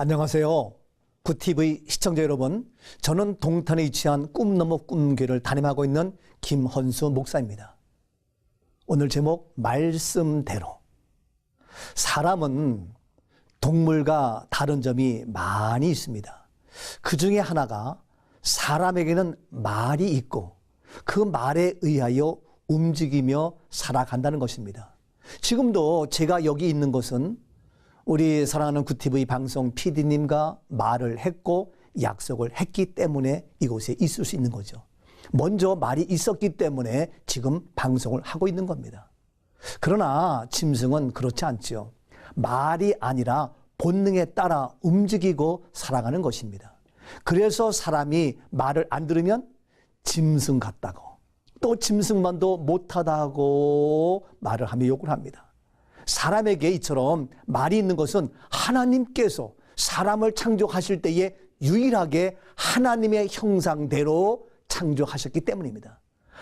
안녕하세요. 굿TV 시청자 여러분, 저는 동탄에 위치한 꿈 넘어 꿈교회를 담임하고 있는 김헌수 목사입니다. 오늘 제목 말씀대로. 사람은 동물과 다른 점이 많이 있습니다. 그 중에 하나가 사람에게는 말이 있고 그 말에 의하여 움직이며 살아간다는 것입니다. 지금도 제가 여기 있는 것은 우리 사랑하는 굿TV 방송 PD님과 말을 했고 약속을 했기 때문에 이곳에 있을 수 있는 거죠. 먼저 말이 있었기 때문에 지금 방송을 하고 있는 겁니다. 그러나 짐승은 그렇지 않죠. 말이 아니라 본능에 따라 움직이고 살아가는 것입니다. 그래서 사람이 말을 안 들으면 짐승 같다고, 또 짐승만도 못하다고 말을 하며 욕을 합니다. 사람에게 이처럼 말이 있는 것은 하나님께서 사람을 창조하실 때에 유일하게 하나님의 형상대로 창조하셨기 때문입니다.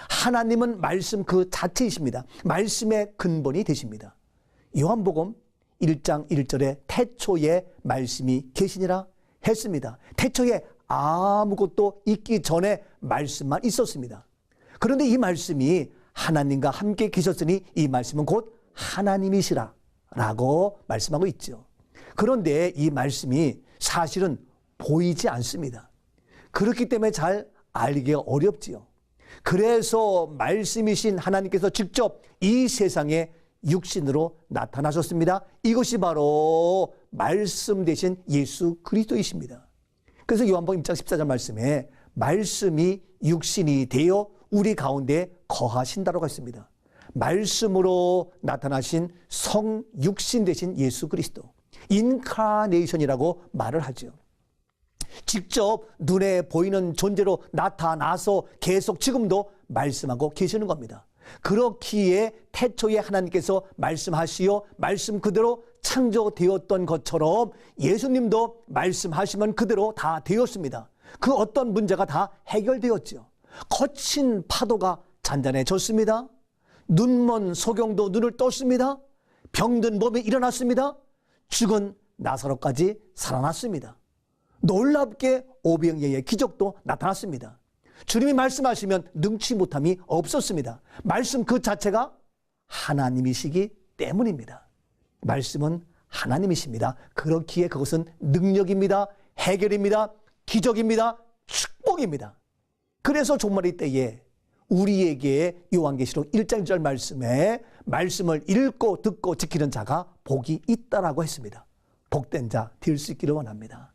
하나님은 말씀 그 자체이십니다. 말씀의 근본이 되십니다. 요한복음 1장 1절에 태초에 말씀이 계시니라 했습니다. 태초에 아무것도 있기 전에 말씀만 있었습니다. 그런데 이 말씀이 하나님과 함께 계셨으니 이 말씀은 곧 하나님이시라 라고 말씀하고 있죠. 그런데 이 말씀이 사실은 보이지 않습니다. 그렇기 때문에 잘 알기가 어렵지요. 그래서 말씀이신 하나님께서 직접 이 세상에 육신으로 나타나셨습니다. 이것이 바로 말씀 되신 예수 그리스도이십니다. 그래서 요한복음 1장 14절 말씀에 말씀이 육신이 되어 우리 가운데 거하신다라고 했습니다. 말씀으로 나타나신 성육신 되신 예수 그리스도, 인카네이션이라고 말을 하죠. 직접 눈에 보이는 존재로 나타나서 계속 지금도 말씀하고 계시는 겁니다. 그렇기에 태초에 하나님께서 말씀하시어 말씀 그대로 창조되었던 것처럼 예수님도 말씀하시면 그대로 다 되었습니다. 그 어떤 문제가 다 해결되었죠. 거친 파도가 잔잔해졌습니다. 눈먼 소경도 눈을 떴습니다. 병든 몸이 일어났습니다. 죽은 나사로까지 살아났습니다. 놀랍게 오병이어의 기적도 나타났습니다. 주님이 말씀하시면 능치 못함이 없었습니다. 말씀 그 자체가 하나님이시기 때문입니다. 말씀은 하나님이십니다. 그렇기에 그것은 능력입니다. 해결입니다. 기적입니다. 축복입니다. 그래서 종말의 때에 우리에게 요한계시록 1장 1절 말씀에 말씀을 읽고 듣고 지키는 자가 복이 있다라고 했습니다. 복된 자 될 수 있기를 원합니다.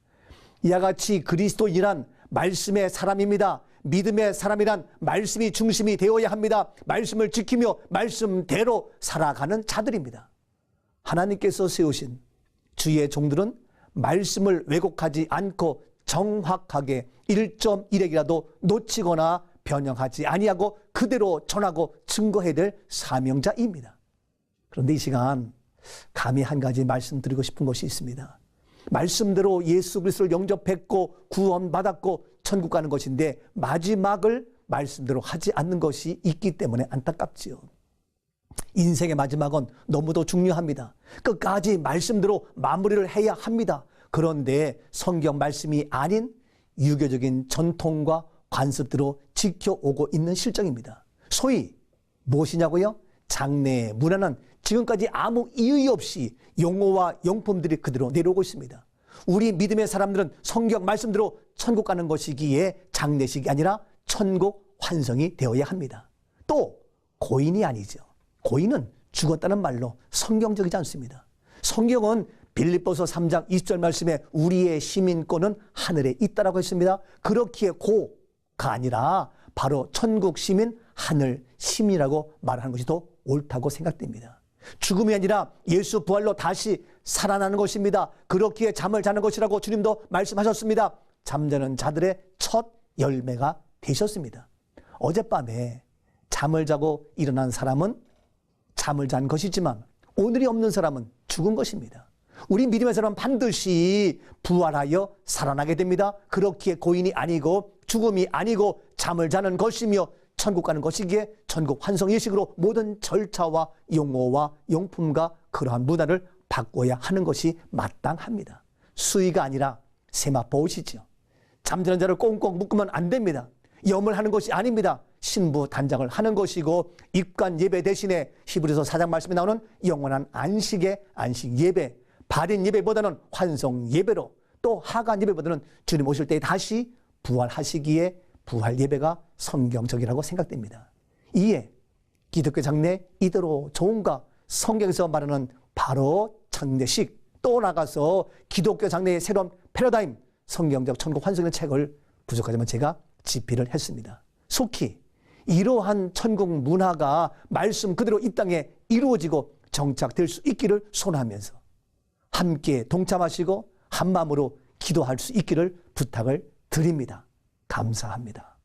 이와 같이 그리스도인이란 말씀의 사람입니다. 믿음의 사람이란 말씀이 중심이 되어야 합니다. 말씀을 지키며 말씀대로 살아가는 자들입니다. 하나님께서 세우신 주의 종들은 말씀을 왜곡하지 않고 정확하게 1.1핵이라도 놓치거나 변형하지 아니하고 그대로 전하고 증거해야 될 사명자입니다. 그런데 이 시간 감히 한 가지 말씀드리고 싶은 것이 있습니다. 말씀대로 예수 그리스도를 영접했고 구원받았고 천국 가는 것인데 마지막을 말씀대로 하지 않는 것이 있기 때문에 안타깝지요. 인생의 마지막은 너무도 중요합니다. 끝까지 말씀대로 마무리를 해야 합니다. 그런데 성경 말씀이 아닌 유교적인 전통과 관습대로 지켜오고 있는 실정입니다. 소위 무엇이냐고요? 장래 문화는 지금까지 아무 이의 없이 용어와 용품들이 그대로 내려오고 있습니다. 우리 믿음의 사람들은 성경 말씀대로 천국 가는 것이기에 장례식이 아니라 천국 환성이 되어야 합니다. 또 고인이 아니죠. 고인은 죽었다는 말로 성경적이지 않습니다. 성경은 빌립보서 3장 20절 말씀에 우리의 시민권은 하늘에 있다라고 했습니다. 그렇기에 고가 아니라 바로 천국 시민, 하늘 시민이라고 말하는 것이 더 옳다고 생각됩니다. 죽음이 아니라 예수 부활로 다시 살아나는 것입니다. 그렇기에 잠을 자는 것이라고 주님도 말씀하셨습니다. 잠자는 자들의 첫 열매가 되셨습니다. 어젯밤에 잠을 자고 일어난 사람은 잠을 잔 것이지만 오늘이 없는 사람은 죽은 것입니다. 우리 믿음의 사람은 반드시 부활하여 살아나게 됩니다. 그렇기에 고인이 아니고 죽음이 아니고 잠을 자는 것이며 천국 가는 것이기에 천국 환성 예식으로 모든 절차와 용어와 용품과 그러한 문화를 바꿔야 하는 것이 마땅합니다. 수의가 아니라 세마포시죠. 잠드는 자를 꽁꽁 묶으면 안 됩니다. 염을 하는 것이 아닙니다. 신부 단장을 하는 것이고 입관 예배 대신에 히브리서 4장 말씀에 나오는 영원한 안식의 안식 예배, 발인 예배보다는 환송 예배로, 또 하간 예배보다는 주님 오실 때 다시 부활하시기에 부활 예배가 성경적이라고 생각됩니다. 이에 기독교 장례 이대로 좋은가? 성경에서 말하는 바로 장례식, 또 나가서 기독교 장례의 새로운 패러다임, 성경적 천국 환송의 책을 부족하지만 제가 집필을 했습니다. 속히 이러한 천국 문화가 말씀 그대로 이 땅에 이루어지고 정착될 수 있기를 소원하면서 함께 동참하시고 한 마음으로 기도할 수 있기를 부탁을 드립니다. 감사합니다.